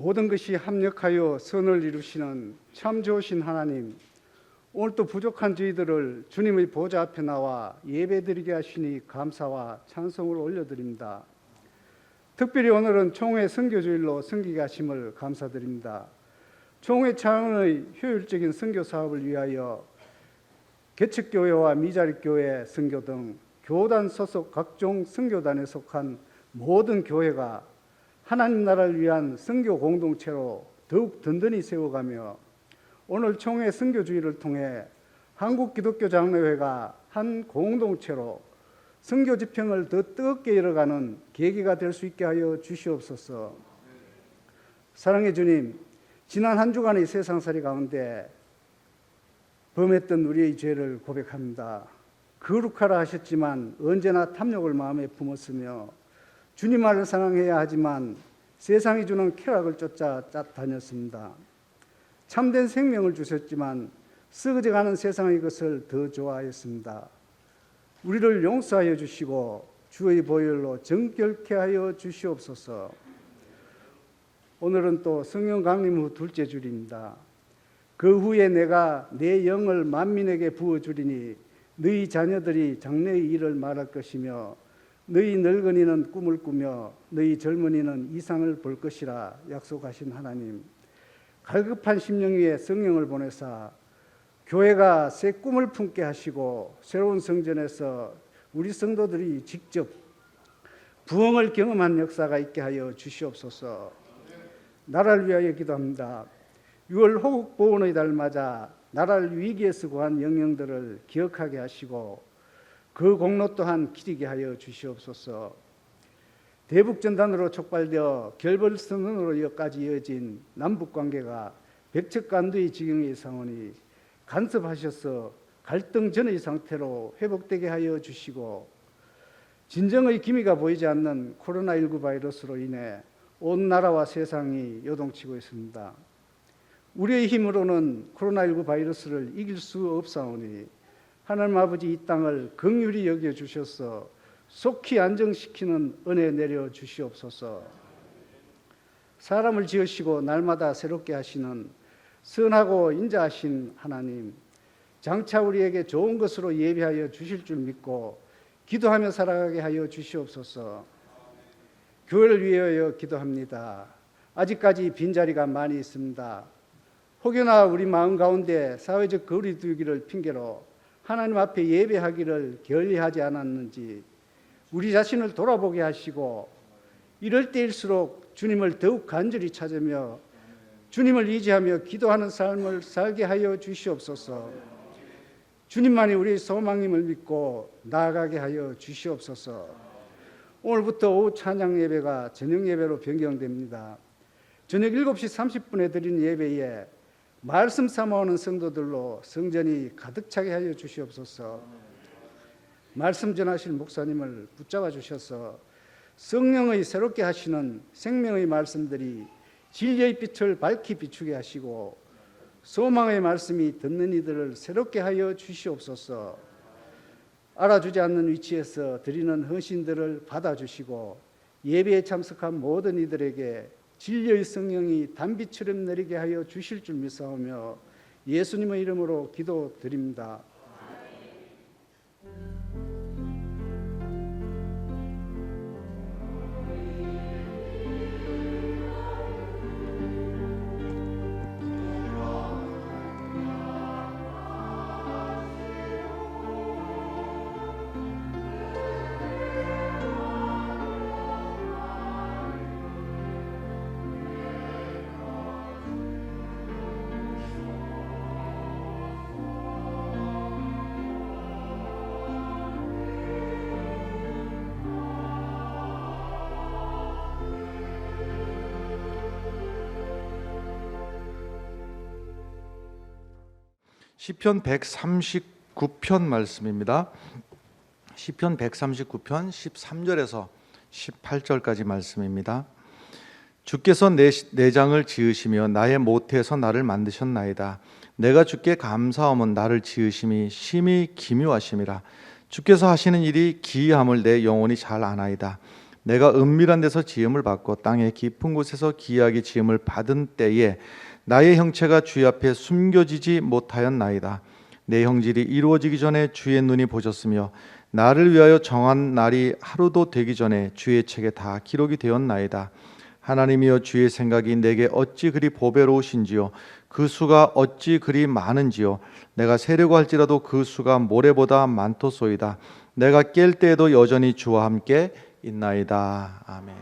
모든 것이 합력하여 선을 이루시는 참 좋으신 하나님, 오늘도 부족한 저희들을 주님의 보좌 앞에 나와 예배드리게 하시니 감사와 찬송을 올려드립니다. 특별히 오늘은 총회 선교주일로 섬기게 하심을 감사드립니다. 총회 차원의 효율적인 선교 사업을 위하여 개척교회와 미자립교회 선교 등 교단 소속 각종 선교단에 속한 모든 교회가 하나님 나라를 위한 선교 공동체로 더욱 든든히 세워가며 오늘 총회 선교주의를 통해 한국기독교장로회가 한 공동체로 선교 지평을 더 뜨겁게 열어가는 계기가 될 수 있게 하여 주시옵소서. 사랑의 주님, 지난 한 주간의 세상살이 가운데 범했던 우리의 죄를 고백합니다. 거룩하라 하셨지만 언제나 탐욕을 마음에 품었으며 주님만을 사랑해야 하지만 세상이 주는 쾌락을 쫓아 다녔습니다. 참된 생명을 주셨지만 썩어져가는 세상의 것을 더 좋아하였습니다. 우리를 용서하여 주시고 주의 보혈로 정결케 하여 주시옵소서. 오늘은 또 성령 강림 후 둘째 주일입니다. 그 후에 내가 내 영을 만민에게 부어주리니 너희 자녀들이 장래의 일을 말할 것이며 너희 늙은이는 꿈을 꾸며 너희 젊은이는 이상을 볼 것이라 약속하신 하나님, 갈급한 심령 위에 성령을 보내사 교회가 새 꿈을 품게 하시고 새로운 성전에서 우리 성도들이 직접 부흥을 경험한 역사가 있게 하여 주시옵소서. 나라를 위하여 기도합니다. 6월 호국 보훈의 달 맞아 나라를 위기에서 구한 영령들을 기억하게 하시고 그 공로 또한 기리게 하여 주시옵소서. 대북전단으로 촉발되어 결벌선언으로까지 이어진 남북관계가 백척간두의 지경에 이상하니 간섭하셔서 갈등 전의 상태로 회복되게 하여 주시고 진정의 기미가 보이지 않는 코로나19 바이러스로 인해 온 나라와 세상이 요동치고 있습니다. 우리의 힘으로는 코로나19 바이러스를 이길 수 없사오니 하나님 아버지 이 땅을 긍휼히 여겨주셔서 속히 안정시키는 은혜 내려 주시옵소서. 사람을 지으시고 날마다 새롭게 하시는 선하고 인자하신 하나님, 장차 우리에게 좋은 것으로 예비하여 주실 줄 믿고 기도하며 살아가게 하여 주시옵소서. 교회를 위하여 기도합니다. 아직까지 빈자리가 많이 있습니다. 혹여나 우리 마음 가운데 사회적 거리 두기를 핑계로 하나님 앞에 예배하기를 결의하지 않았는지 우리 자신을 돌아보게 하시고 이럴 때일수록 주님을 더욱 간절히 찾으며 주님을 의지하며 기도하는 삶을 살게 하여 주시옵소서. 주님만이 우리의 소망임을 믿고 나아가게 하여 주시옵소서. 오늘부터 오후 찬양 예배가 저녁 예배로 변경됩니다. 저녁 7시 30분에 드리는 예배에 말씀 삼아오는 성도들로 성전이 가득 차게 하여 주시옵소서. 말씀 전하실 목사님을 붙잡아 주셔서 성령의 새롭게 하시는 생명의 말씀들이 진리의 빛을 밝히 비추게 하시고 소망의 말씀이 듣는 이들을 새롭게 하여 주시옵소서. 알아주지 않는 위치에서 드리는 헌신들을 받아주시고 예배에 참석한 모든 이들에게 진리의 성령이 단비처럼 내리게 하여 주실 줄 믿사오며 예수님의 이름으로 기도드립니다. 시편 139편 말씀입니다. 시편 139편 13절에서 18절까지 말씀입니다. 주께서 내 장을 지으시며 나의 모태에서 나를 만드셨나이다. 내가 주께 감사함은 나를 지으심이 심히 기묘하심이라. 주께서 하시는 일이 기이함을 내 영혼이 잘 아나이다. 내가 은밀한 데서 지음을 받고 땅의 깊은 곳에서 기이하게 지음을 받은 때에 나의 형체가 주의 앞에 숨겨지지 못하였나이다. 내 형질이 이루어지기 전에 주의 눈이 보셨으며 나를 위하여 정한 날이 하루도 되기 전에 주의 책에 다 기록이 되었나이다. 하나님이여, 주의 생각이 내게 어찌 그리 보배로우신지요, 그 수가 어찌 그리 많은지요. 내가 세려고 할지라도 그 수가 모래보다 많도소이다. 내가 깰 때에도 여전히 주와 함께 있나이다. 아멘.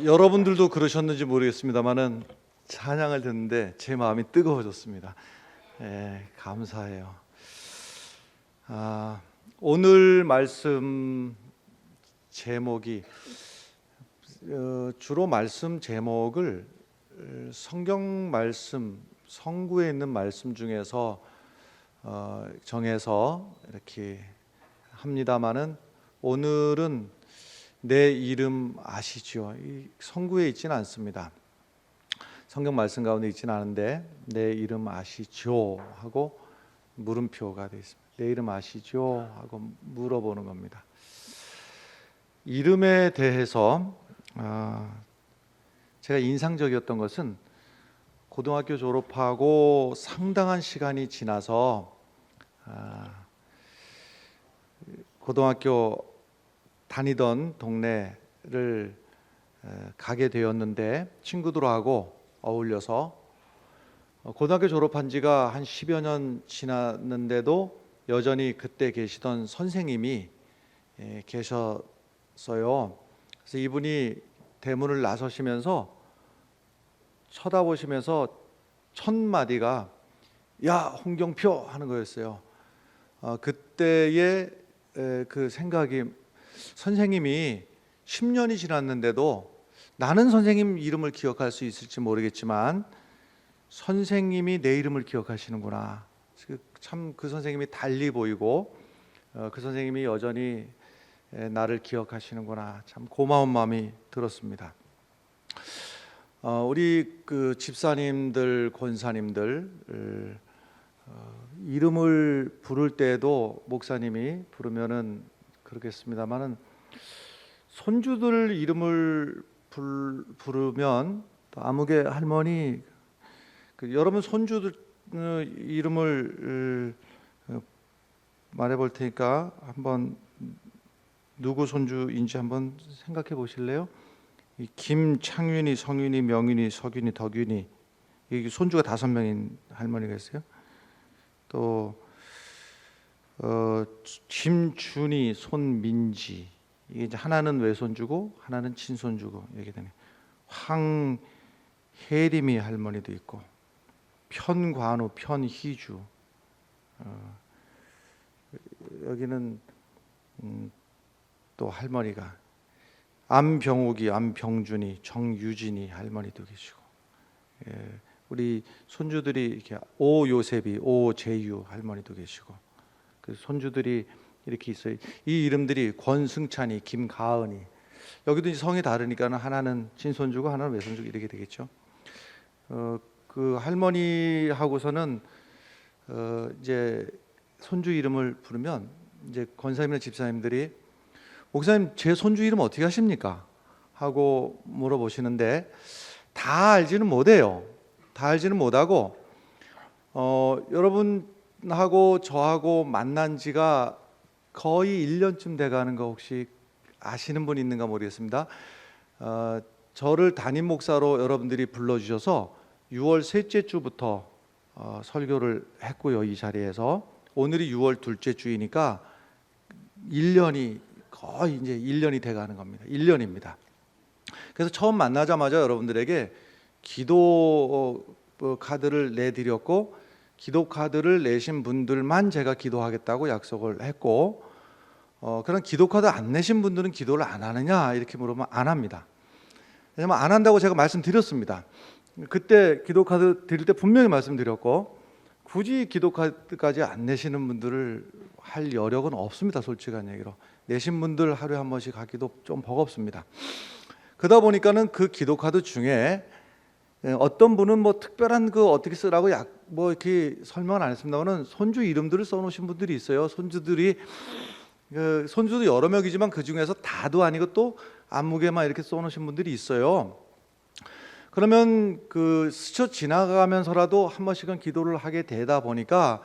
여러분들도 그러셨는지 모르겠습니다만은 찬양을 듣는데 제 마음이 뜨거워졌습니다. 감사해요. 오늘 말씀 제목이 주로 말씀 제목을 성경 말씀, 성구에 있는 말씀 중에서 정해서 이렇게 합니다마는 오늘은 내 이름 아시죠? 이 성구에 있지는 않습니다. 성경 말씀 가운데 있지는 않은데 내 이름 아시죠? 하고 물음표가 되어 있습니다. 내 이름 아시죠? 하고 물어보는 겁니다. 이름에 대해서 제가 인상적이었던 것은 고등학교 졸업하고 상당한 시간이 지나서 고등학교 다니던 동네를 가게 되었는데 친구들하고 어울려서 고등학교 졸업한 지가 한 10여 년 지났는데도 여전히 그때 계시던 선생님이 계셨어요. 그래서 이분이 대문을 나서시면서 쳐다보시면서 첫 마디가 야 홍경표 하는 거였어요. 그때의 그 생각이, 선생님이 10년이 지났는데도 나는 선생님 이름을 기억할 수 있을지 모르겠지만 선생님이 내 이름을 기억하시는구나. 참 그 선생님이 달리 보이고 그 선생님이 여전히 나를 기억하시는구나. 참 고마운 마음이 들었습니다. 우리 그 집사님들, 권사님들 이름을 부를 때에도 목사님이 부르면은 그렇겠습니다만은 손주들 이름을 부르면 또 아무개 할머니, 여러분 손주들 이름을 말해볼 테니까 한번 누구 손주인지 한번 생각해 보실래요? 김창윤이, 성윤이, 명윤이, 석윤이, 덕윤이, 이게 손주가 5명인 할머니가 있어요. 또 김준이, 손민지, 이게 이제 하나는 외손주고 하나는 친손주고 이렇게 되네. 황혜림이 할머니도 있고, 편관우, 편희주, 여기는 또 할머니가 안병욱이, 안병준이, 정유진이 할머니도 계시고, 우리 손주들이 이렇게 오요셉이, 오재유 할머니도 계시고, 그 손주들이 이렇게 있어요. 이 이름들이 권승찬이, 김가은이, 여기도 이제 성이 다르니까는 하나는 친손주고 하나는 외손주고 이렇게 되겠죠. 그 할머니하고서는 이제 손주 이름을 부르면 이제 권사님이나 집사님들이 목사님 제 손주 이름 어떻게 하십니까? 하고 물어보시는데 다 알지는 못해요. 다 알지는 못하고 여러분하고 저하고 만난 지가 거의 1년쯤 돼가는 거 혹시 아시는 분 있는가 모르겠습니다. 저를 담임 목사로 여러분들이 불러주셔서 6월 셋째 주부터 설교를 했고요. 이 자리에서 오늘이 6월 둘째 주이니까 1년이 거의 이제 1년이 돼가는 겁니다. 1년입니다. 그래서 처음 만나자마자 여러분들에게 기도 카드를 내드렸고, 기도 카드를 내신 분들만 제가 기도하겠다고 약속을 했고, 그런 기도 카드 안 내신 분들은 기도를 안 하느냐 이렇게 물으면 안 합니다. 왜냐면 안 한다고 제가 말씀드렸습니다. 그때 기도 카드 드릴 때 분명히 말씀드렸고, 굳이 기도 카드까지 안 내시는 분들을 할 여력은 없습니다. 솔직한 얘기로. 내신 분들 하루에 한 번씩 하기도 좀 버겁습니다. 그러다 보니까는 그 기도 카드 중에 어떤 분은 뭐 특별한 그 어떻게 쓰라고 뭐 이렇게 설명을 안 했습니다만은 손주 이름들을 써놓으신 분들이 있어요. 손주들도 여러 명이지만 그 중에서 다도 아니고 또 안무게만 이렇게 써놓으신 분들이 있어요. 그러면 그 스쳐 지나가면서라도 한 번씩은 기도를 하게 되다 보니까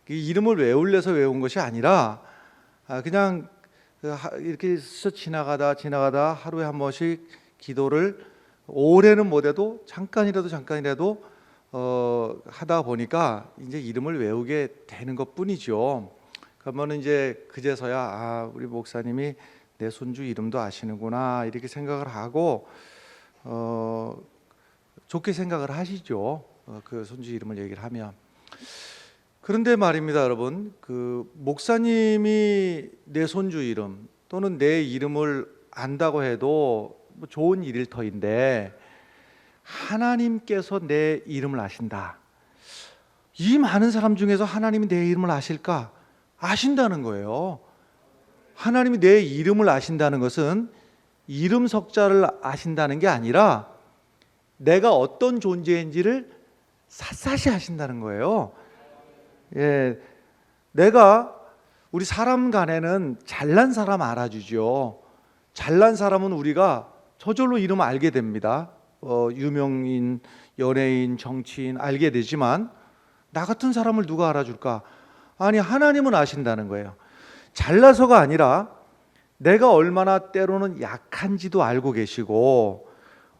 이 이름을 외우려서 외운 것이 아니라 그냥 이렇게 스쳐 지나가다 하루에 한 번씩 기도를 오래는 못해도 잠깐이라도 하다 보니까 이제 이름을 외우게 되는 것뿐이죠. 그러면 이제 그제서야 우리 목사님이 내 손주 이름도 아시는구나 이렇게 생각을 하고 좋게 생각을 하시죠. 그 손주 이름을 얘기를 하면. 그런데 말입니다, 여러분. 그 목사님이 내 손주 이름 또는 내 이름을 안다고 해도 뭐 좋은 일일 터인데, 하나님께서 내 이름을 아신다. 이 많은 사람 중에서 하나님이 내 이름을 아실까? 아신다는 거예요. 하나님이 내 이름을 아신다는 것은 이름 석자를 아신다는 게 아니라 내가 어떤 존재인지를 샅샅이 아신다는 거예요. 내가 우리 사람 간에는 잘난 사람 알아주죠. 잘난 사람은 우리가 저절로 이름 알게 됩니다. 유명인, 연예인, 정치인 알게 되지만 나 같은 사람을 누가 알아줄까? 아니, 하나님은 아신다는 거예요. 잘나서가 아니라 내가 얼마나 때로는 약한지도 알고 계시고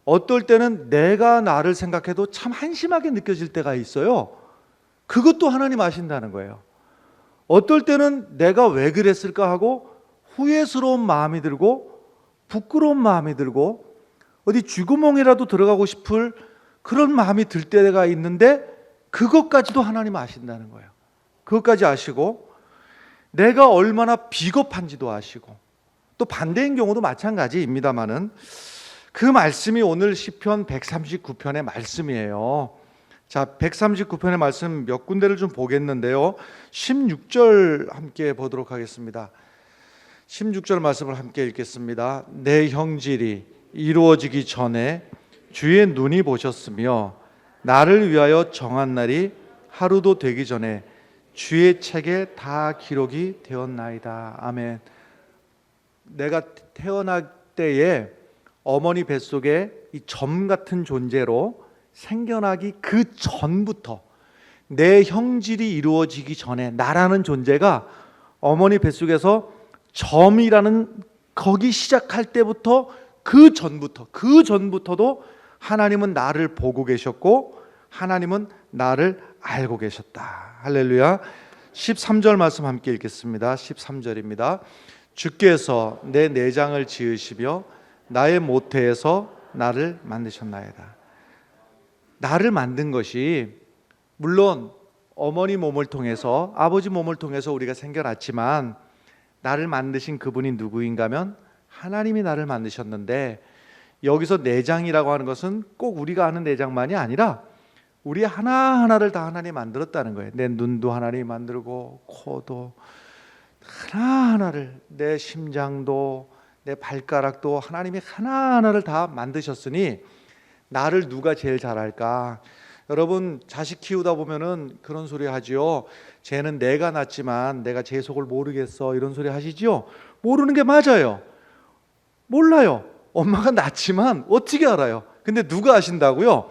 어떨 때는 내가 나를 생각해도 참 한심하게 느껴질 때가 있어요. 그것도 하나님 아신다는 거예요. 어떨 때는 내가 왜 그랬을까 하고 후회스러운 마음이 들고 부끄러운 마음이 들고 어디 쥐구멍이라도 들어가고 싶을 그런 마음이 들 때가 있는데 그것까지도 하나님 아신다는 거예요. 그것까지 아시고 내가 얼마나 비겁한지도 아시고 또 반대인 경우도 마찬가지입니다만은 그 말씀이 오늘 시편 139편의 말씀이에요. 자, 139편의 말씀 몇 군데를 좀 보겠는데요. 16절 함께 보도록 하겠습니다. 16절 말씀을 함께 읽겠습니다. 내 형질이 이루어지기 전에 주의 눈이 보셨으며 나를 위하여 정한 날이 하루도 되기 전에 주의 책에 다 기록이 되었나이다. 아멘. 내가 태어날 때에 어머니 뱃속에 이 점 같은 존재로 생겨나기 그 전부터 내 형질이 이루어지기 전에 나라는 존재가 어머니 뱃속에서 점이라는 거기 시작할 때부터 그 전부터도 하나님은 나를 보고 계셨고 하나님은 나를 알고 계셨다. 할렐루야. 13절 말씀 함께 읽겠습니다. 13절입니다. 주께서 내 내장을 지으시며 나의 모태에서 나를 만드셨나이다. 나를 만든 것이 물론 어머니 몸을 통해서 아버지 몸을 통해서 우리가 생겨났지만 나를 만드신 그분이 누구인가면 하나님이 나를 만드셨는데 여기서 내장이라고 하는 것은 꼭 우리가 아는 내장만이 아니라 우리 하나하나를 다 하나님이 만들었다는 거예요. 내 눈도 하나님이 만들고 코도 하나하나를 내 심장도 내 발가락도 하나님이 하나하나를 다 만드셨으니 나를 누가 제일 잘할까? 여러분 자식 키우다 보면은 그런 소리 하지요. 쟤는 내가 낳지만 내가 제 속을 모르겠어 이런 소리 하시지요. 모르는 게 맞아요. 몰라요. 엄마가 낳지만 어떻게 알아요? 근데 누가 아신다고요?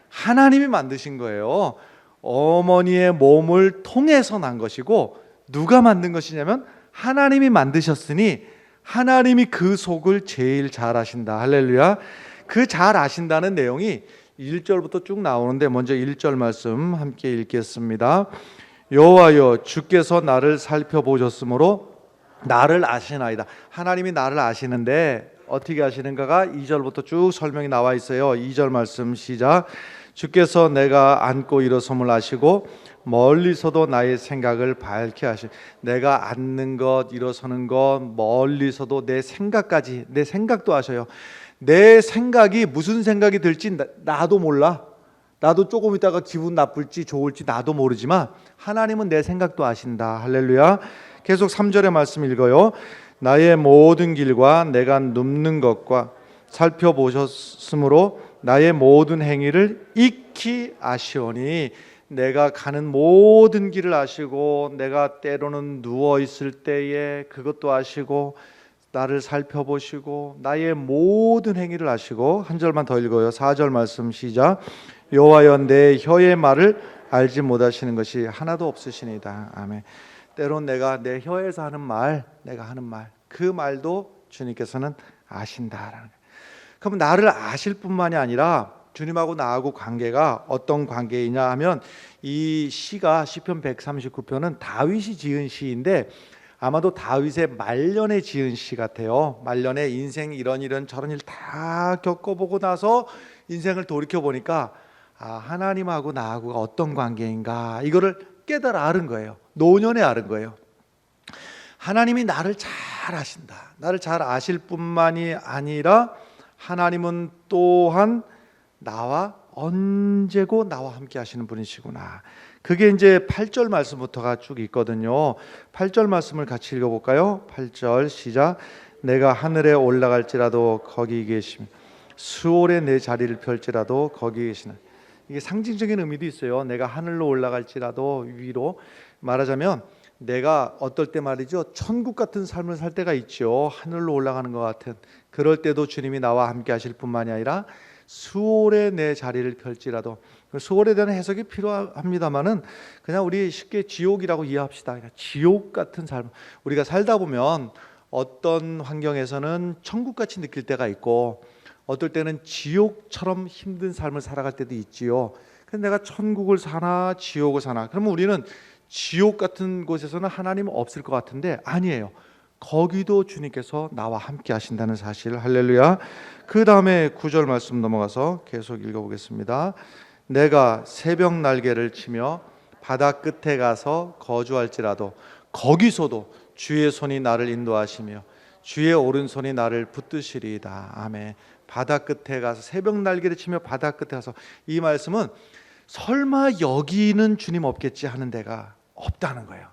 하나님이 만드신 거예요. 어머니의 몸을 통해서 난 것이고 누가 만든 것이냐면 하나님이 만드셨으니 하나님이 그 속을 제일 잘 아신다. 할렐루야. 그 잘 아신다는 내용이 1절부터 쭉 나오는데 먼저 1절 말씀 함께 읽겠습니다. 여호와여 주께서 나를 살펴보셨으므로 나를 아시나이다. 하나님이 나를 아시는데 어떻게 아시는가가 2절부터 쭉 설명이 나와 있어요. 2절 말씀 시작. 주께서 내가 앉고 일어섬을 아시고 멀리서도 나의 생각을 밝게 하시. 내가 앉는 것, 일어서는 것, 멀리서도 내 생각까지, 내 생각도 아셔요. 내 생각이 무슨 생각이 들지 나도 몰라. 나도 조금 있다가 기분 나쁠지 좋을지 나도 모르지만 하나님은 내 생각도 아신다. 할렐루야. 계속 3절의 말씀 읽어요. 나의 모든 길과 내가 눕는 것과 살펴보셨으므로 나의 모든 행위를 익히 아시오니. 내가 가는 모든 길을 아시고 내가 때로는 누워 있을 때에 그것도 아시고 나를 살펴보시고 나의 모든 행위를 아시고. 한 절만 더 읽어요. 4절 말씀 시작. 여호와여 내 혀의 말을 알지 못하시는 것이 하나도 없으시니이다. 아멘. 때론 내가 내 혀에서 하는 말, 내가 하는 말, 그 말도 주님께서는 아신다라는 거예요. 그럼 나를 아실 뿐만이 아니라 주님하고 나하고 관계가 어떤 관계이냐 하면 이 시가 시편 139편은 다윗이 지은 시인데 아마도 다윗의 말년에 지은 시 같아요. 말년에 인생 이런 저런 일 다 겪어보고 나서 인생을 돌이켜보니까 하나님하고 나하고가 어떤 관계인가 이거를 깨달아 알은 거예요. 노년에 알은 거예요. 하나님이 나를 잘 아신다. 나를 잘 아실 뿐만이 아니라 하나님은 또한 나와 언제고 나와 함께 하시는 분이시구나. 그게 이제 8절 말씀부터가 쭉 있거든요. 8절 말씀을 같이 읽어볼까요? 8절 시작. 내가 하늘에 올라갈지라도 거기 계시며 수월에 내 자리를 펼지라도 거기 계시나. 이게 상징적인 의미도 있어요. 내가 하늘로 올라갈지라도 위로. 말하자면 내가 어떨 때 말이죠, 천국 같은 삶을 살 때가 있죠. 하늘로 올라가는 것 같은. 그럴 때도 주님이 나와 함께 하실 뿐만이 아니라 수월에 내 자리를 펼지라도. 수월에 대한 해석이 필요합니다만은 그냥 우리 쉽게 지옥이라고 이해합시다. 그냥 지옥 같은 삶. 우리가 살다 보면 어떤 환경에서는 천국같이 느낄 때가 있고 어떨 때는 지옥처럼 힘든 삶을 살아갈 때도 있지요. 그래서 내가 천국을 사나 지옥을 사나, 그러면 우리는 지옥 같은 곳에서는 하나님은 없을 것 같은데 아니에요. 거기도 주님께서 나와 함께 하신다는 사실. 할렐루야. 그 다음에 9절 말씀 넘어가서 계속 읽어보겠습니다. 내가 새벽 날개를 치며 바다 끝에 가서 거주할지라도 거기서도 주의 손이 나를 인도하시며 주의 오른손이 나를 붙드시리이다. 아멘. 바다 끝에 가서, 새벽 날개를 치며 바다 끝에 가서, 이 말씀은 설마 여기는 주님 없겠지 하는 데가 없다는 거예요.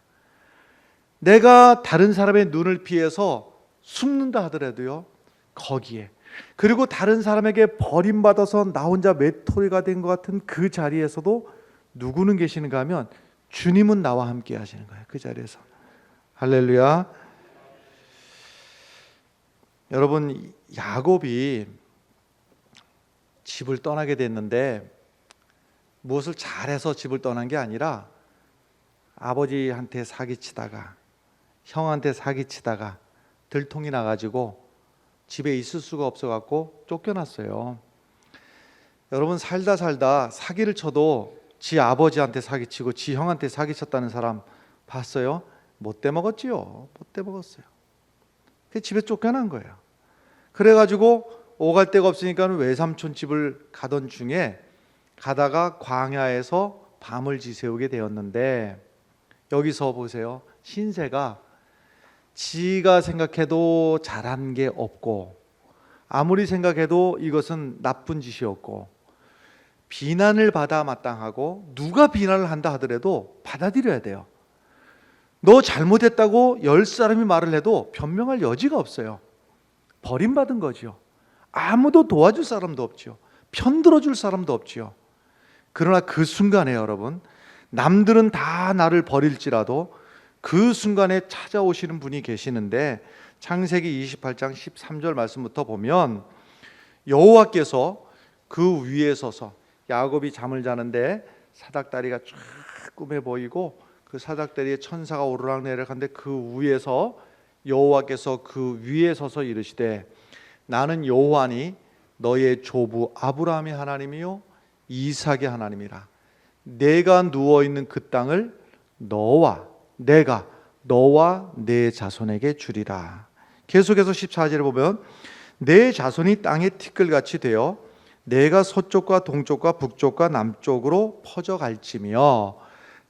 내가 다른 사람의 눈을 피해서 숨는다 하더라도요, 거기에, 그리고 다른 사람에게 버림받아서 나 혼자 외톨이가 된 것 같은 그 자리에서도 누구는 계시는가 하면 주님은 나와 함께 하시는 거예요. 그 자리에서. 할렐루야. 여러분, 야곱이 집을 떠나게 됐는데 무엇을 잘해서 집을 떠난 게 아니라 아버지한테 사기치다가, 형한테 사기치다가 들통이 나가지고 집에 있을 수가 없어갖고 쫓겨났어요. 여러분, 살다 사기를 쳐도 지 아버지한테 사기치고 지 형한테 사기쳤다는 사람 봤어요? 못돼 먹었지요. 못돼 먹었어요. 그 집에 쫓겨난 거예요. 그래가지고 오갈 데가 없으니까 외삼촌 집을 가던 중에 가다가 광야에서 밤을 지새우게 되었는데, 여기서 보세요. 신세가 지가 생각해도 잘한 게 없고 아무리 생각해도 이것은 나쁜 짓이었고 비난을 받아 마땅하고, 누가 비난을 한다 하더라도 받아들여야 돼요. 너 잘못했다고 10사람이 말을 해도 변명할 여지가 없어요. 버림받은 거죠. 아무도 도와줄 사람도 없죠. 편들어줄 사람도 없죠. 그러나 그 순간에 여러분, 남들은 다 나를 버릴지라도 그 순간에 찾아오시는 분이 계시는데, 창세기 28장 13절 말씀부터 보면 여호와께서 그 위에 서서, 야곱이 잠을 자는데 사닥다리가 쫙 꿈에 보이고 그 사닥다리에 천사가 오르락내리락 하는데 그 위에서 여호와께서 그 위에 서서 이르시되 나는 여호와니 너의 조부 아브라함의 하나님이요 이삭의 하나님이라. 내가 누워있는 그 땅을 내가 너와 내 자손에게 주리라. 계속해서 14절에 보면 내 자손이 땅의 티끌같이 되어 내가 서쪽과 동쪽과 북쪽과 남쪽으로 퍼져갈지며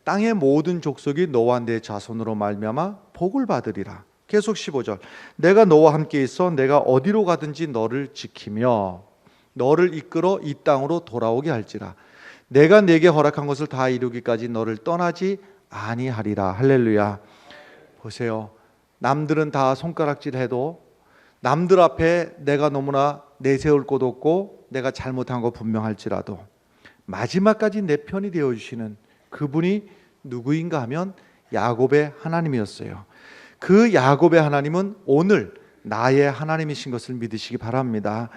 땅의 모든 족속이 너와 내 자손으로 말미암아 복을 받으리라. 계속 15절 내가 너와 함께 있어 내가 어디로 가든지 너를 지키며 너를 이끌어 이 땅으로 돌아오게 할지라. 내가 내게 허락한 것을 다 이루기까지 너를 떠나지 아니하리라. 할렐루야. 보세요. 남들은 다 손가락질해도, 남들 앞에 내가 너무나 내세울 곳 없고 내가 잘못한 거 분명할지라도 마지막까지 내 편이 되어주시는 그분이 누구인가 하면 야곱의 하나님이었어요. 그 야곱의 하나님은 오늘 나의 하나님이신 것을 믿으시기 바랍니다.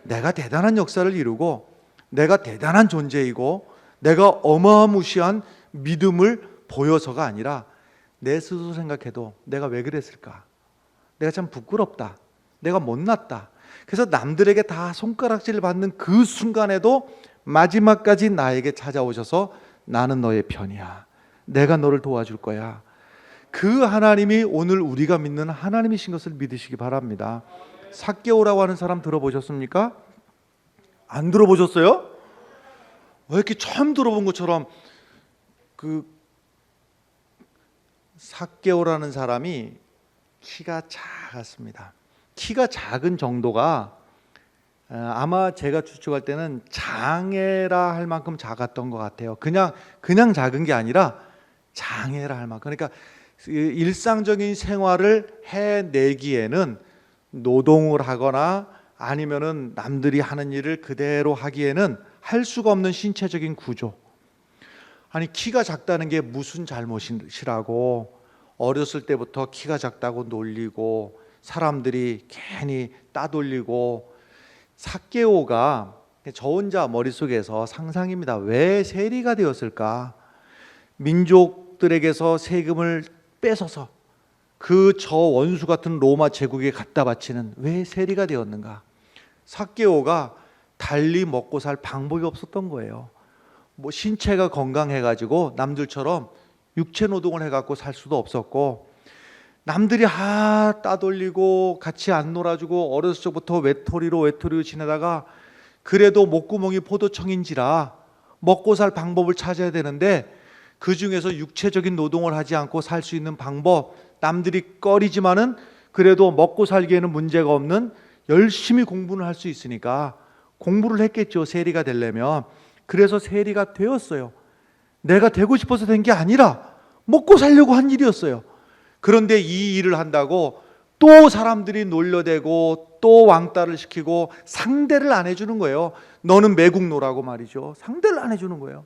내가 대단한 역사를 이루고 내가 대단한 존재이고 내가 어마무시한 믿음을 보여서가 아니라 내 스스로 생각해도 내가 왜 그랬을까? 내가 참 부끄럽다. 내가 못났다. 그래서 남들에게 다 손가락질 받는 그 순간에도 마지막까지 나에게 찾아오셔서 나는 너의 편이야. 내가 너를 도와줄 거야. 그 하나님이 오늘 우리가 믿는 하나님이신 것을 믿으시기 바랍니다. 삭개오라고 하는 사람 들어보셨습니까? 안 들어보셨어요? 왜 이렇게 처음 들어본 것처럼. 그 삭개오라는 사람이 키가 작았습니다. 키가 작은 정도가 아마 제가 추측할 때는 장애라 할 만큼 작았던 것 같아요. 그냥 작은 게 아니라 장애라 할 만큼. 그러니까 일상적인 생활을 해내기에는, 노동을 하거나 아니면은 남들이 하는 일을 그대로 하기에는 할 수가 없는 신체적인 구조. 아니, 키가 작다는 게 무슨 잘못이라고 어렸을 때부터 키가 작다고 놀리고 사람들이 괜히 따돌리고. 삭개오가 저 혼자 머릿속에서 상상입니다. 왜 세리가 되었을까? 민족들에게서 세금을 뺏어서 그 저 원수 같은 로마 제국에 갖다 바치는 왜 세리가 되었는가? 삭개오가 달리 먹고 살 방법이 없었던 거예요. 뭐 신체가 건강해가지고 남들처럼 육체 노동을 해갖고 살 수도 없었고, 남들이 따돌리고 같이 안 놀아주고 어렸을 적부터 외톨이로 지내다가 그래도 목구멍이 포도청인지라 먹고 살 방법을 찾아야 되는데, 그 중에서 육체적인 노동을 하지 않고 살 수 있는 방법, 남들이 꺼리지만은 그래도 먹고 살기에는 문제가 없는 열심히 공부를 할 수 있으니까 공부를 했겠죠. 세리가 되려면. 그래서 세리가 되었어요. 내가 되고 싶어서 된 게 아니라 먹고 살려고 한 일이었어요. 그런데 이 일을 한다고 또 사람들이 놀려대고 또 왕따를 시키고 상대를 안 해주는 거예요. 너는 매국노라고 말이죠. 상대를 안 해주는 거예요.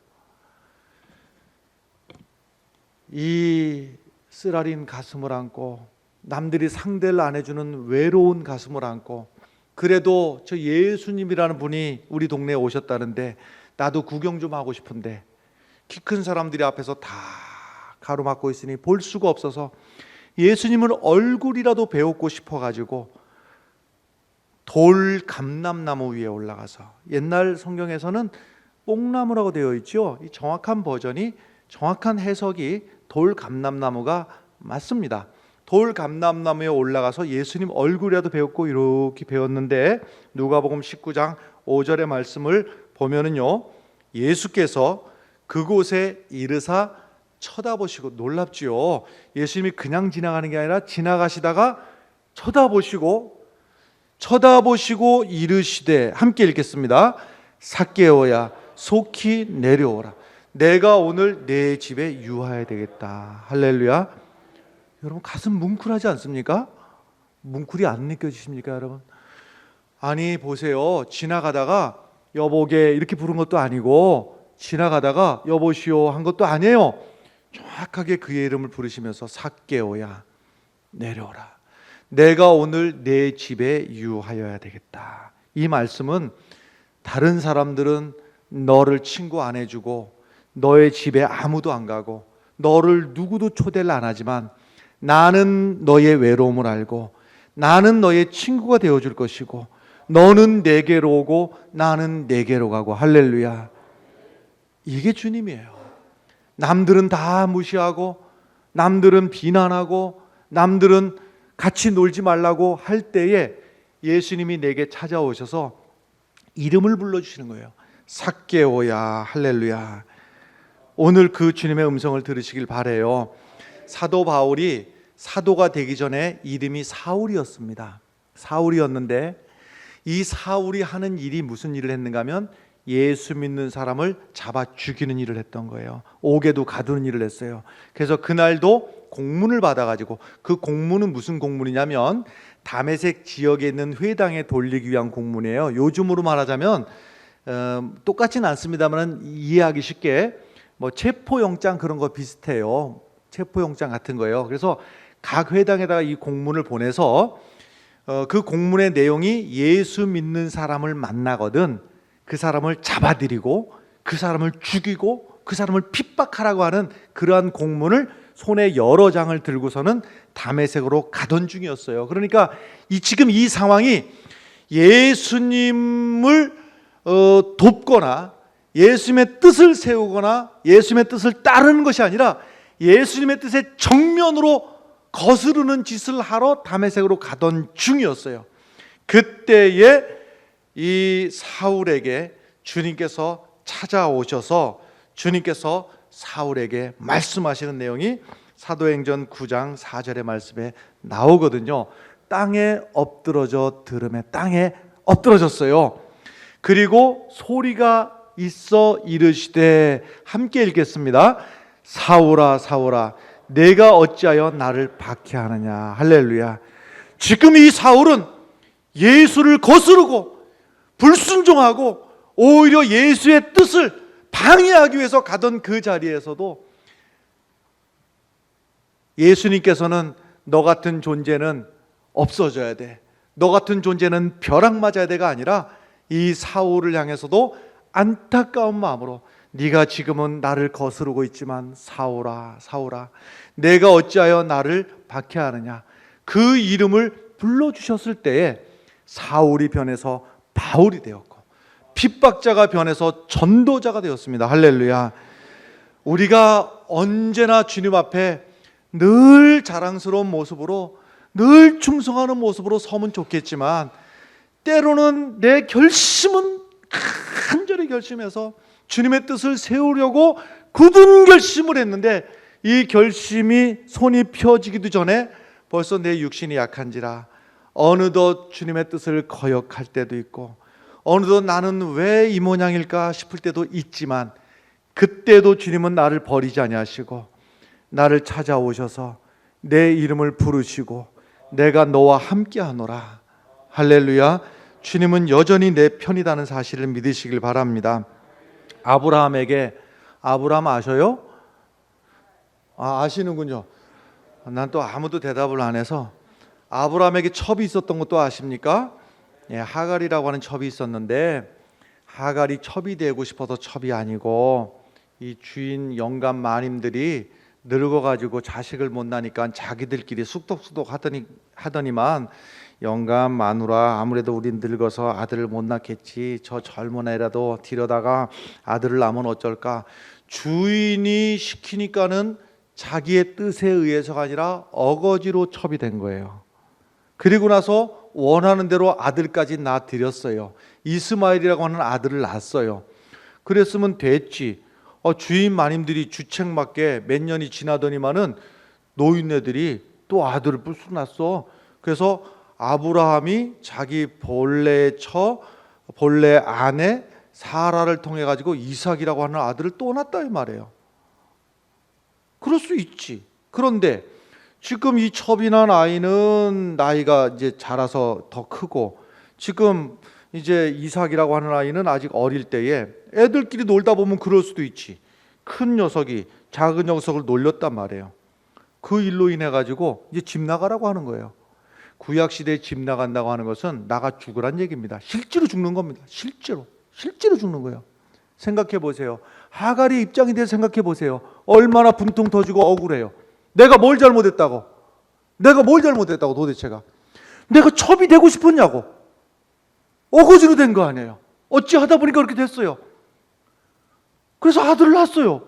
이 쓰라린 가슴을 안고, 남들이 상대를 안 해주는 외로운 가슴을 안고, 그래도 저 예수님이라는 분이 우리 동네에 오셨다는데 나도 구경 좀 하고 싶은데 키 큰 사람들이 앞에서 다 가로막고 있으니 볼 수가 없어서 예수님을 얼굴이라도 배우고 싶어가지고 돌 감람나무 위에 올라가서, 옛날 성경에서는 뽕나무라고 되어 있죠. 이 정확한 버전이, 정확한 해석이 돌 감람나무가 맞습니다. 돌 감람나무에 올라가서 예수님 얼굴이라도 배웠고 이렇게 배웠는데, 누가복음 19장 5절의 말씀을 보면은요, 예수께서 그곳에 이르사 쳐다보시고, 놀랍지요. 예수님이 그냥 지나가는 게 아니라 지나가시다가 쳐다보시고 이르시되, 함께 읽겠습니다. 삭개오야 속히 내려오라. 내가 오늘 내 집에 유하여야 되겠다. 할렐루야. 여러분 가슴 뭉클하지 않습니까? 뭉클이 안 느껴지십니까, 여러분? 아니 보세요. 지나가다가 여보게 이렇게 부른 것도 아니고, 지나가다가 여보시오 한 것도 아니에요. 정확하게 그의 이름을 부르시면서 삭개오야 내려오라. 내가 오늘 내 집에 유하여야 되겠다. 이 말씀은 다른 사람들은 너를 친구 안 해주고 너의 집에 아무도 안 가고 너를 누구도 초대를 안 하지만, 나는 너의 외로움을 알고 나는 너의 친구가 되어줄 것이고, 너는 내게로 오고 나는 내게로 가고. 할렐루야. 이게 주님이에요. 남들은 다 무시하고 남들은 비난하고 남들은 같이 놀지 말라고 할 때에 예수님이 내게 찾아오셔서 이름을 불러주시는 거예요. 삭개오야. 할렐루야. 오늘 그 주님의 음성을 들으시길 바라요. 사도 바울이 사도가 되기 전에 이름이 사울이었습니다. 사울이었는데 이 사울이 하는 일이 무슨 일을 했는가 하면 예수 믿는 사람을 잡아 죽이는 일을 했던 거예요. 옥에도 가두는 일을 했어요. 그래서 그날도 공문을 받아가지고, 그 공문은 무슨 공문이냐면 다메섹 지역에 있는 회당에 돌리기 위한 공문이에요. 요즘으로 말하자면 똑같지는 않습니다만 이해하기 쉽게 뭐 체포영장 그런 거 비슷해요. 체포영장 같은 거예요. 그래서 각 회당에다가 이 공문을 보내서 그 공문의 내용이 예수 믿는 사람을 만나거든 그 사람을 잡아들이고 그 사람을 죽이고 그 사람을 핍박하라고 하는 그러한 공문을 손에 여러 장을 들고서는 다메섹으로 가던 중이었어요. 그러니까 지금 이 상황이 예수님을 돕거나 예수님의 뜻을 세우거나 예수님의 뜻을 따르는 것이 아니라 예수님의 뜻에 정면으로 거스르는 짓을 하러 다메섹으로 가던 중이었어요. 그때에 이 사울에게 주님께서 찾아오셔서 주님께서 사울에게 말씀하시는 내용이 사도행전 9장 4절의 말씀에 나오거든요. 땅에 엎드러져 들음에 땅에 엎드러졌어요. 그리고 소리가 있어 이르시되, 함께 읽겠습니다. 사울아 사울아 내가 어찌하여 나를 박해하느냐. 할렐루야. 지금 이 사울은 예수를 거스르고 불순종하고 오히려 예수의 뜻을 방해하기 위해서 가던 그 자리에서도 예수님께서는 너 같은 존재는 없어져야 돼, 너 같은 존재는 벼락 맞아야 돼가 아니라 이 사울을 향해서도 안타까운 마음으로 네가 지금은 나를 거스르고 있지만 사울아 사울아 내가 어찌하여 나를 박해하느냐, 그 이름을 불러주셨을 때에 사울이 변해서 바울이 되었고 핍박자가 변해서 전도자가 되었습니다. 할렐루야. 우리가 언제나 주님 앞에 늘 자랑스러운 모습으로, 늘 충성하는 모습으로 서면 좋겠지만, 때로는 내 결심은 간절히 결심해서 주님의 뜻을 세우려고 굳은 결심을 했는데, 이 결심이 손이 펴지기도 전에 벌써 내 육신이 약한지라 어느덧 주님의 뜻을 거역할 때도 있고, 어느덧 나는 왜 이 모양일까 싶을 때도 있지만, 그때도 주님은 나를 버리지 아니하시고 나를 찾아오셔서 내 이름을 부르시고 내가 너와 함께하노라. 할렐루야. 주님은 여전히 내 편이라는 사실을 믿으시길 바랍니다. 아브라함에게, 아브라함 아셔요? 아시는군요. 난 또 아무도 대답을 안 해서. 아브라함에게 첩이 있었던 것도 아십니까? 예, 하갈이라고 하는 첩이 있었는데, 하갈이 첩이 되고 싶어서 첩이 아니고, 이 주인 영감 마님들이 늙어가지고 자식을 못 낳으니까 자기들끼리 쑥덕쑥덕 하더니만, 영감 마누라, 아무래도 우린 늙어서 아들을 못 낳겠지, 저 젊은 애라도 데려다가 아들을 낳으면 어쩔까. 주인이 시키니까는 자기의 뜻에 의해서가 아니라 어거지로 첩이 된 거예요. 그리고 나서 원하는 대로 아들까지 낳아드렸어요. 이스마엘이라고 하는 아들을 낳았어요. 그랬으면 됐지. 주인 마님들이 주책맞게 몇 년이 지나더니만은 노인네들이 또 아들을 불쑥 낳았어. 그래서 아브라함이 자기 본래 아내 사라를 통해 가지고 이삭이라고 하는 아들을 또 낳았다 이 말이에요. 그럴 수 있지. 그런데 지금 이 첩이 난 아이는 나이가 이제 자라서 더 크고, 지금 이제 이삭이라고 하는 아이는 아직 어릴 때에 애들끼리 놀다 보면 그럴 수도 있지. 큰 녀석이 작은 녀석을 놀렸단 말이에요. 그 일로 인해 가지고 이제 집 나가라고 하는 거예요. 구약 시대에 집 나간다고 하는 것은 나가 죽으란 얘기입니다. 실제로 죽는 겁니다. 실제로 죽는 거예요. 생각해 보세요. 하갈의 입장에 대해서 생각해 보세요. 얼마나 분통 터지고 억울해요. 내가 뭘 잘못했다고 도대체가. 내가 첩이 되고 싶었냐고. 어거지로 된 거 아니에요. 어찌 하다 보니까 그렇게 됐어요. 그래서 아들을 낳았어요.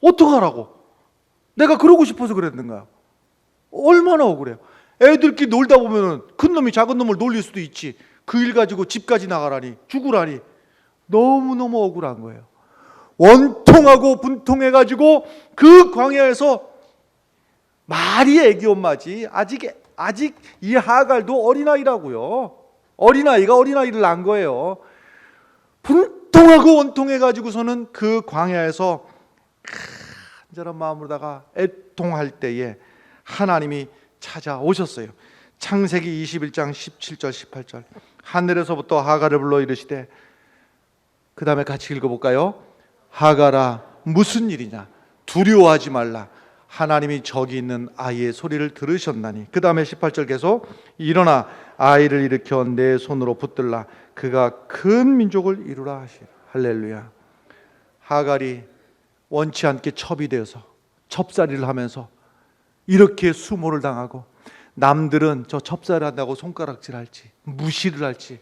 어떡하라고. 내가 그러고 싶어서 그랬는가. 얼마나 억울해요. 애들끼리 놀다 보면 큰 놈이 작은 놈을 놀릴 수도 있지. 그 일 가지고 집까지 나가라니, 죽으라니. 너무너무 억울한 거예요. 원통하고 분통해가지고 그 광야에서, 말이 애기 엄마지, 아직 이 하갈도 어린아이라고요. 어린아이를 낳은 거예요. 분통하고 원통해가지고서는 그 광야에서 간절한 마음으로다가 애통할 때에 하나님이 찾아오셨어요. 창세기 21장 17절 18절. 하늘에서부터 하갈을 불러 이르시되, 그 다음에 같이 읽어볼까요? 하갈아, 무슨 일이냐? 두려워하지 말라. 하나님이 저기 있는 아이의 소리를 들으셨나니. 그 다음에 18절 계속. 일어나 아이를 일으켜 내 손으로 붙들라. 그가 큰 민족을 이루라 하시라. 할렐루야. 하갈이 원치 않게 첩이 되어서 첩살이를 하면서 이렇게 수모를 당하고, 남들은 저 첩살을 한다고 손가락질 할지 무시를 할지,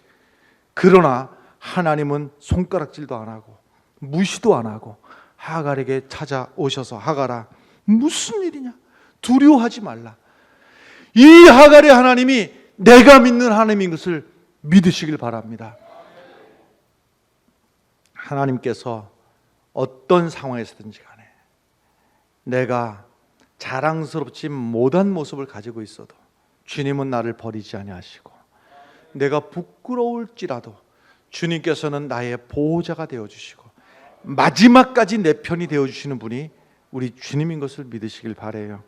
그러나 하나님은 손가락질도 안 하고 무시도 안 하고 하갈에게 찾아오셔서, 하갈아, 무슨 일이냐? 두려워하지 말라. 이 하갈의 하나님이 내가 믿는 하나님인 것을 믿으시길 바랍니다. 하나님께서 어떤 상황에서든지 간에 내가 자랑스럽지 못한 모습을 가지고 있어도 주님은 나를 버리지 아니하시고, 내가 부끄러울지라도 주님께서는 나의 보호자가 되어주시고 마지막까지 내 편이 되어주시는 분이 우리 주님인 것을 믿으시길 바라요.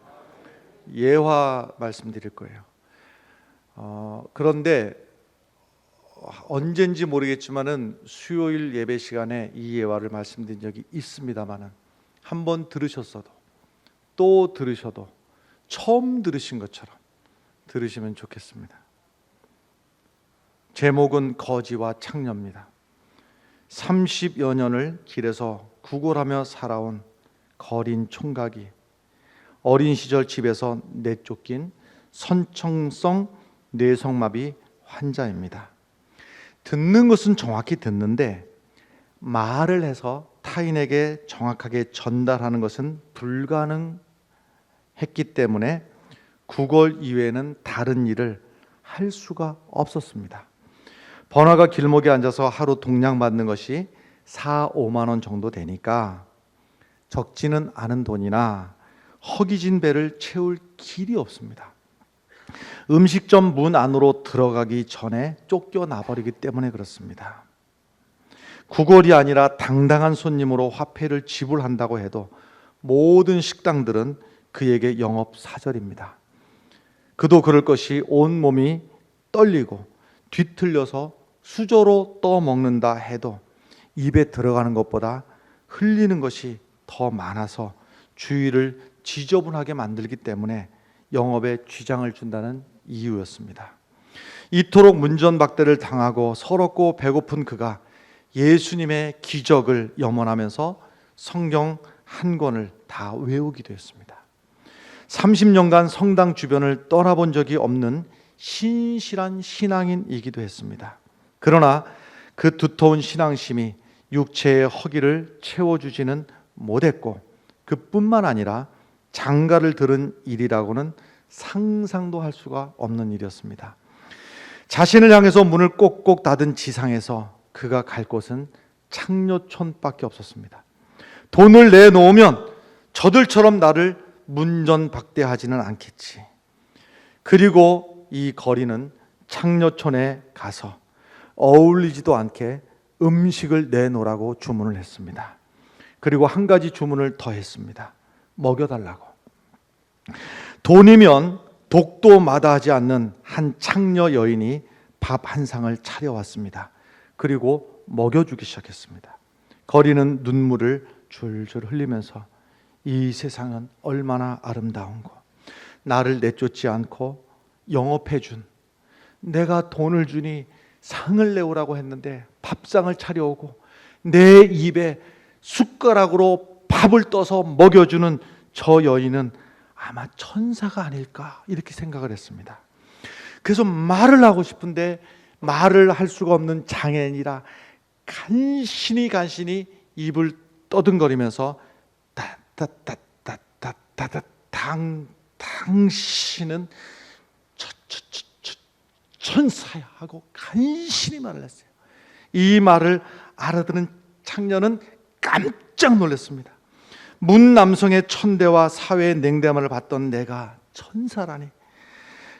예화 말씀드릴 거예요. 그런데 언젠지 모르겠지만은 수요일 예배 시간에 이 예화를 말씀드린 적이 있습니다만은, 한번 들으셨어도 또 들으셔도 처음 들으신 것처럼 들으시면 좋겠습니다. 제목은 거지와 창녀입니다. 30여 년을 길에서 구걸하며 살아온 거린 총각이 어린 시절 집에서 내쫓긴 선천성 뇌성마비 환자입니다. 듣는 것은 정확히 듣는데 말을 해서 타인에게 정확하게 전달하는 것은 불가능했기 때문에 구걸 이외에는 다른 일을 할 수가 없었습니다. 번화가 길목에 앉아서 하루 동량 받는 것이 4, 5만 원 정도 되니까 적지는 않은 돈이나 허기진 배를 채울 길이 없습니다. 음식점 문 안으로 들어가기 전에 쫓겨나버리기 때문에 그렇습니다. 구걸이 아니라 당당한 손님으로 화폐를 지불한다고 해도 모든 식당들은 그에게 영업 사절입니다. 그도 그럴 것이 온몸이 떨리고 뒤틀려서 수저로 떠먹는다 해도 입에 들어가는 것보다 흘리는 것이 더 많아서 주위를 지저분하게 만들기 때문에 영업에 쥐장을 준다는 이유였습니다. 이토록 문전박대를 당하고 서럽고 배고픈 그가 예수님의 기적을 염원하면서 성경 한 권을 다 외우기도 했습니다. 30년간 성당 주변을 떠나본 적이 없는 신실한 신앙인이기도 했습니다. 그러나 그 두터운 신앙심이 육체의 허기를 채워주지는 못했고 그뿐만 아니라 장가를 들은 일이라고는 상상도 할 수가 없는 일이었습니다. 자신을 향해서 문을 꼭꼭 닫은 지상에서 그가 갈 곳은 창녀촌밖에 없었습니다. 돈을 내놓으면 저들처럼 나를 문전박대하지는 않겠지. 그리고 이 거리는 창녀촌에 가서 어울리지도 않게 음식을 내놓으라고 주문을 했습니다. 그리고 한 가지 주문을 더 했습니다. 먹여달라고. 돈이면 독도 마다하지 않는 한 창녀 여인이 밥 한 상을 차려왔습니다. 그리고 먹여주기 시작했습니다. 거리는 눈물을 줄줄 흘리면서 이 세상은 얼마나 아름다운고 나를 내쫓지 않고 영업해준, 내가 돈을 주니 상을 내오라고 했는데 밥상을 차려오고 내 입에 숟가락으로 밥을 떠서 먹여주는 저 여인은 아마 천사가 아닐까 이렇게 생각을 했습니다. 그래서 말을 하고 싶은데 말을 할 수가 없는 장애인이라 간신히 입을 떠듬거리면서 당신은 천사야 하고 간신히 말을 했어요. 이 말을 알아듣는 창녀는 깜짝 놀랐습니다. 문 남성의 천대와 사회의 냉담을 받던 내가 천사라니.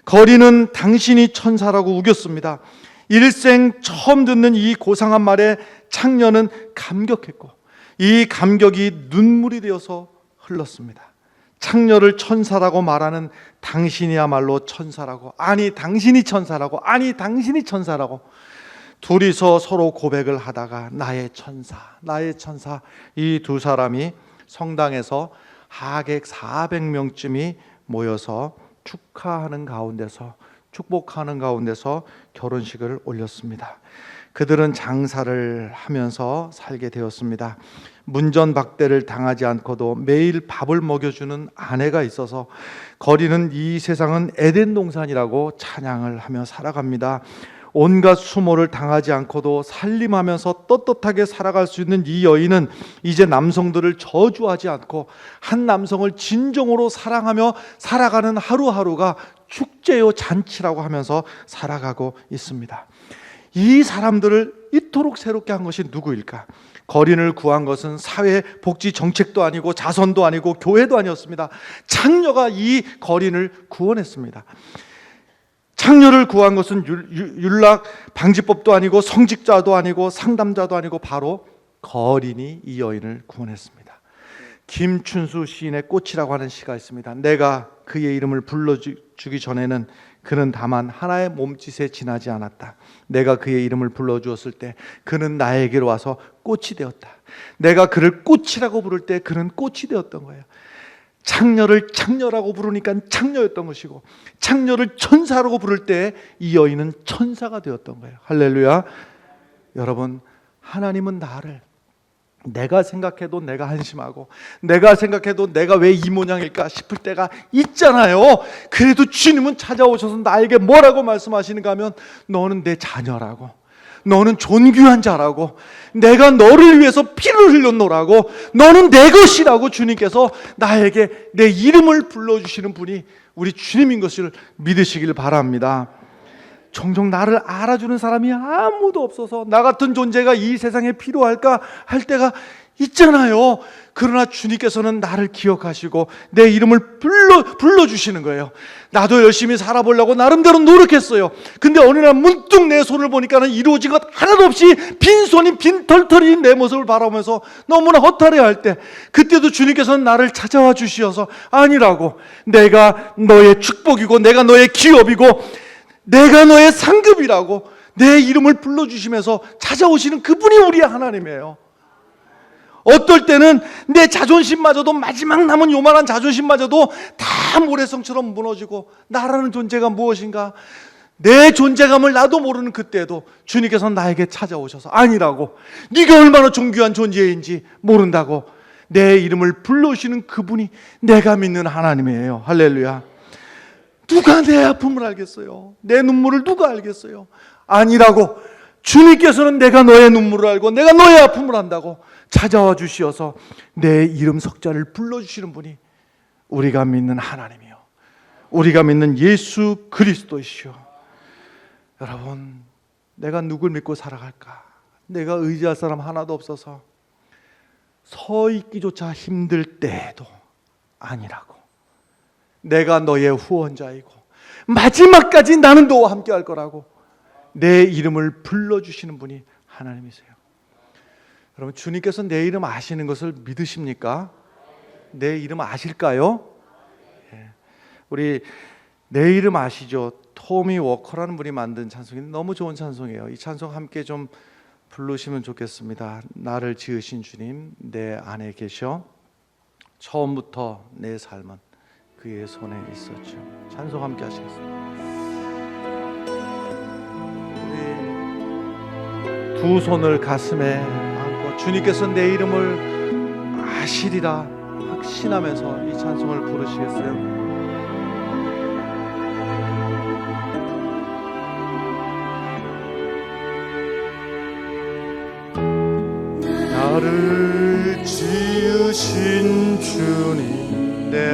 거리는 당신이 천사라고 우겼습니다. 일생 처음 듣는 이 고상한 말에 창녀는 감격했고 이 감격이 눈물이 되어서 흘렀습니다. 창녀를 천사라고 말하는 당신이야말로 천사라고, 아니 당신이 천사라고, 아니 당신이 천사라고 둘이서 서로 고백을 하다가 나의 천사, 나의 천사, 이 두 사람이 성당에서 하객 400명쯤이 모여서 축복하는 가운데서 결혼식을 올렸습니다. 그들은 장사를 하면서 살게 되었습니다. 문전박대를 당하지 않고도 매일 밥을 먹여주는 아내가 있어서 거리는 이 세상은 에덴 동산이라고 찬양을 하며 살아갑니다. 온갖 수모를 당하지 않고도 살림하면서 떳떳하게 살아갈 수 있는 이 여인은 이제 남성들을 저주하지 않고 한 남성을 진정으로 사랑하며 살아가는 하루하루가 축제요 잔치라고 하면서 살아가고 있습니다. 이 사람들을 이토록 새롭게 한 것이 누구일까? 거린을 구한 것은 사회 복지 정책도 아니고 자선도 아니고 교회도 아니었습니다. 창녀가 이 거린을 구원했습니다. 창녀를 구한 것은 율락 방지법도 아니고 성직자도 아니고 상담자도 아니고 바로 거린이 이 여인을 구원했습니다. 김춘수 시인의 꽃이라고 하는 시가 있습니다. 내가 그의 이름을 불러주기 전에는 그는 다만 하나의 몸짓에 지나지 않았다. 내가 그의 이름을 불러주었을 때 그는 나에게로 와서 꽃이 되었다. 내가 그를 꽃이라고 부를 때 그는 꽃이 되었던 거예요. 창녀를 창녀라고 부르니까 창녀였던 것이고 창녀를 천사라고 부를 때 이 여인은 천사가 되었던 거예요. 할렐루야. 여러분, 하나님은 나를 내가 생각해도 내가 한심하고 내가 생각해도 내가 왜 이 모양일까 싶을 때가 있잖아요. 그래도 주님은 찾아오셔서 나에게 뭐라고 말씀하시는가 하면 너는 내 자녀라고, 너는 존귀한 자라고, 내가 너를 위해서 피를 흘렸노라고, 너는 내 것이라고 주님께서 나에게 내 이름을 불러주시는 분이 우리 주님인 것을 믿으시길 바랍니다. 종종 나를 알아주는 사람이 아무도 없어서 나 같은 존재가 이 세상에 필요할까 할 때가 있잖아요. 그러나 주님께서는 나를 기억하시고 내 이름을 불러주시는 거예요. 나도 열심히 살아보려고 나름대로 노력했어요. 근데 어느 날 문득 내 손을 보니까는 이루어진 것 하나도 없이 빈손이 빈털털인 내 모습을 바라보면서 너무나 허탈해할 때, 그때도 주님께서는 나를 찾아와 주시어서 아니라고, 내가 너의 축복이고 내가 너의 기업이고 내가 너의 상급이라고 내 이름을 불러주시면서 찾아오시는 그분이 우리의 하나님이에요. 어떨 때는 내 자존심마저도, 마지막 남은 요만한 자존심마저도 다 모래성처럼 무너지고 나라는 존재가 무엇인가, 내 존재감을 나도 모르는 그때도 주님께서 나에게 찾아오셔서 아니라고, 네가 얼마나 존귀한 존재인지 모른다고 내 이름을 불러주시는 그분이 내가 믿는 하나님이에요. 할렐루야. 누가 내 아픔을 알겠어요? 내 눈물을 누가 알겠어요? 아니라고, 주님께서는 내가 너의 눈물을 알고 내가 너의 아픔을 안다고 찾아와 주시어서 내 이름 석자를 불러주시는 분이 우리가 믿는 하나님이요, 우리가 믿는 예수 그리스도이시오. 여러분, 내가 누굴 믿고 살아갈까? 내가 의지할 사람 하나도 없어서 서 있기조차 힘들 때에도 아니라고, 내가 너의 후원자이고 마지막까지 나는 너와 함께 할 거라고 내 이름을 불러주시는 분이 하나님이세요. 여러분, 주님께서 내 이름 아시는 것을 믿으십니까? 내 이름 아실까요? 우리 내 이름 아시죠? 토미 워커라는 분이 만든 찬송인데 너무 좋은 찬송이에요. 이 찬송 함께 좀 부르시면 좋겠습니다. 나를 지으신 주님 내 안에 계셔, 처음부터 내 삶은 그의 손에 있었죠. 찬송 함께 하시겠습니다. 우리 두 손을 가슴에 안고 주님께서 내 이름을 아시리라 확신하면서 이 찬송을 부르시겠어요? 나를 지으신 주님 내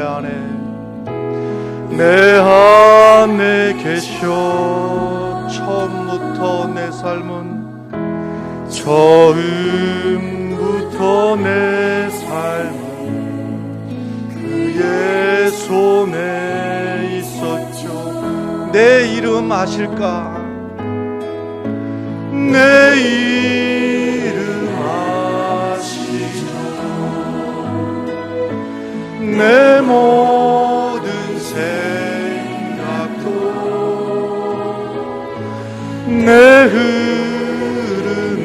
안에 계셔, 처음부터 내 삶은, 처음부터 내 삶은 그의 손에 있었죠. 내 이름 아실까? 내 이름 아시죠? 내 모든 생각도 내 흐르는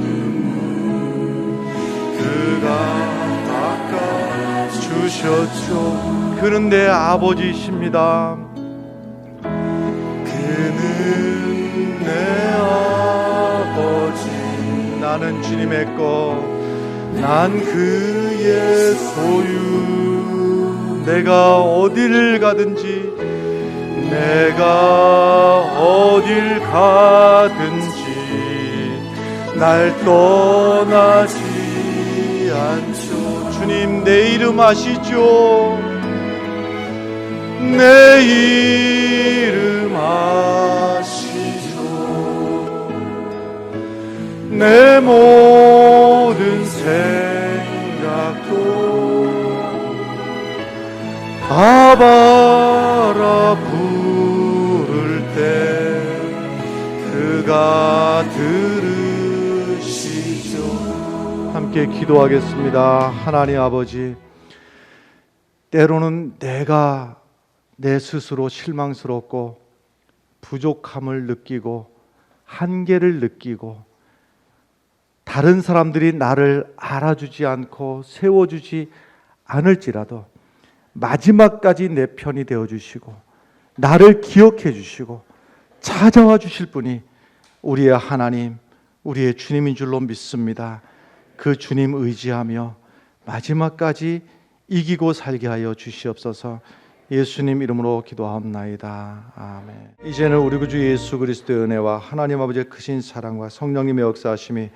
눈물 그가 닦아주셨죠. 그는 내 아버지이십니다. 그는 내 아버지, 나는 주님의 것, 난 그의 소유. 내가 어딜 가든지, 내가 어딜 가든지 날 떠나지 않죠. 주님 내 이름 아시죠? 내 이름 아시죠? 내 모든 생각도 아바라 부를 때 그가 들으시죠. 함께 기도하겠습니다. 하나님 아버지, 때로는 내가 내 스스로 실망스럽고 부족함을 느끼고 한계를 느끼고 다른 사람들이 나를 알아주지 않고 세워주지 않을지라도 마지막까지 내 편이 되어주시고 나를 기억해 주시고 찾아와 주실 분이 우리의 하나님, 우리의 주님인 줄로 믿습니다. 그 주님 의지하며 마지막까지 이기고 살게 하여 주시옵소서. 예수님 이름으로 기도하옵나이다. 아멘. 이제는 우리 구주 예수 그리스도의 은혜와 하나님 아버지의 크신 사랑과 성령님의 역사하심이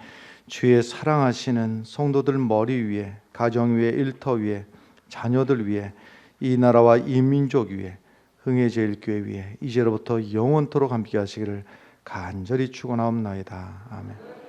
주의 사랑하시는 성도들 머리 위에, 가정 위에, 일터 위에, 자녀들 위에, 이 나라와 이 민족 위에, 흥해제일교회 위에 이제로부터 영원토록 함께 하시기를 간절히 축원하옵나이다. 아멘.